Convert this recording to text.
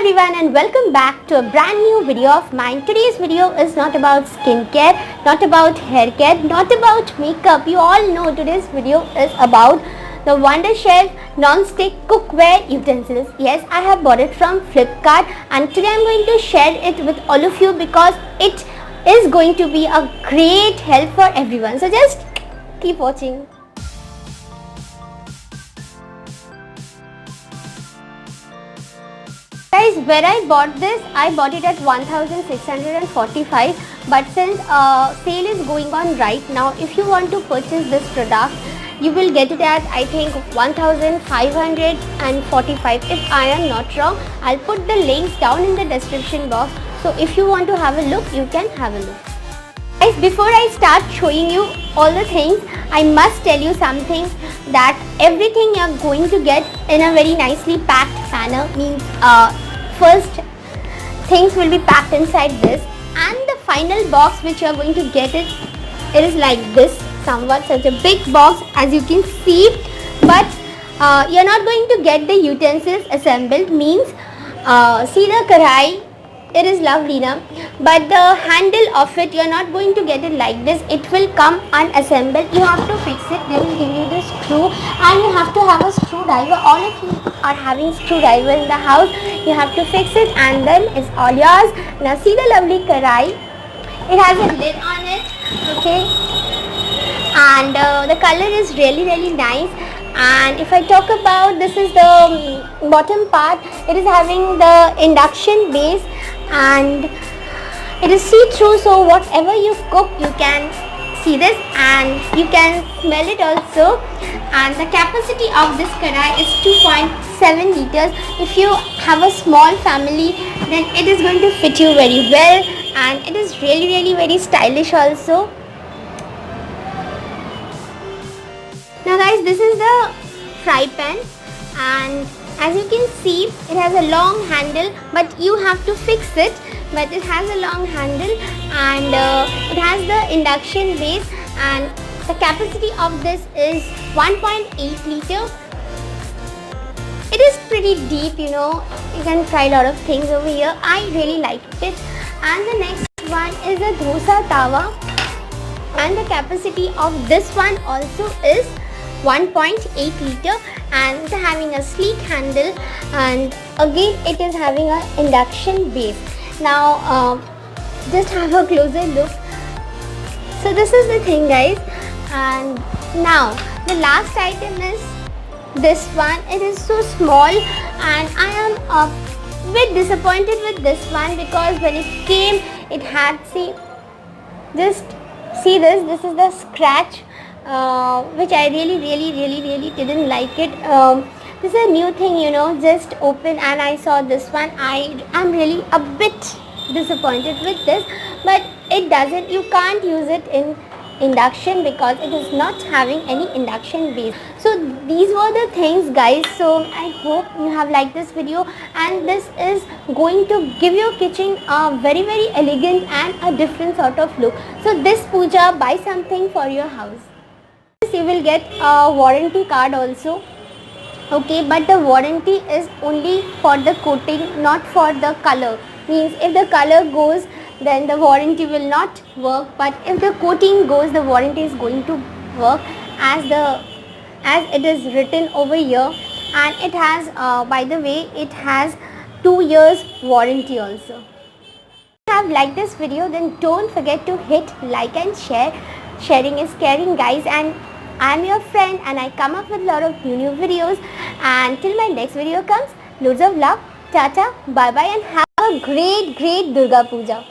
everyone and welcome back to a brand new video of mine. Today's video is not about skincare, not about hair care, not about makeup. You all know today's video is about the Wonderchef non-stick cookware utensils. Yes, I have bought it from Flipkart and today I'm going to share it with all of you because it is going to be a great help for everyone. So just keep watching. Guys, where I bought this, I bought it at 1645, but since sale is going on right now, if you want to purchase this product, you will get it at I think 1545 if I am not wrong. I'll put the links down in the description box, so if you want to have a look, you can have a look. Guys, before I start showing you all the things, I must tell you something, that everything you are going to get in a very nicely packed manner. Means first things will be packed inside this, and the final box which you are going to get it is like this, somewhat such a big box as you can see, but you are not going to get the utensils assembled. Means see the karai, it is lovely now, but the handle of it you are not going to get it like this. It will come unassembled. You have to fix it. They will give you the screw and you have to have a screwdriver. All of you are having screwdriver in the house. You have to fix it and then it's all yours. Now see the lovely karai. It has a lid on it, okay, and the color is really nice. And if I talk about, this is the bottom part, it is having the induction base and it is see-through, so whatever you cook you can see this and you can smell it also. And the capacity of this karai is 2.7 liters. If you have a small family, then it is going to fit you very well, and it is really very stylish also. Now guys, this is the fry pan, and as you can see, it has a long handle, but you have to fix it. But it has a long handle and it has the induction base, and the capacity of this is 1.8 liter. It is pretty deep, you know, you can try a lot of things over here. I really liked it. And the next one is a dosa tawa, and the capacity of this one also is 1.8 liter, and it's having a sleek handle, and again it is having an induction base. Now just have a closer look. So this is the thing, guys. And now the last item is this one. It is so small and I am a bit disappointed with this one because when it came, it had, see, just see this is the scratch, which I really didn't like it. This is a new thing, you know, just open and I saw this one. I am really a bit disappointed with this, but it doesn't, you can't use it in induction because it is not having any induction base. So these were the things, guys. So I hope you have liked this video, and this is going to give your kitchen a very elegant and a different sort of look. So this puja, buy something for your house. You will get a warranty card also, okay, but the warranty is only for the coating, not for the color. Means if the color goes, then the warranty will not work, but if the coating goes, the warranty is going to work as it is written over here. And it has by the way, it has 2 years warranty also. If you have liked this video, then don't forget to hit like and share. Sharing is caring, guys, and I am your friend and I come up with a lot of new videos. And till my next video comes, loads of love, tata, bye bye, and have a great Durga Puja.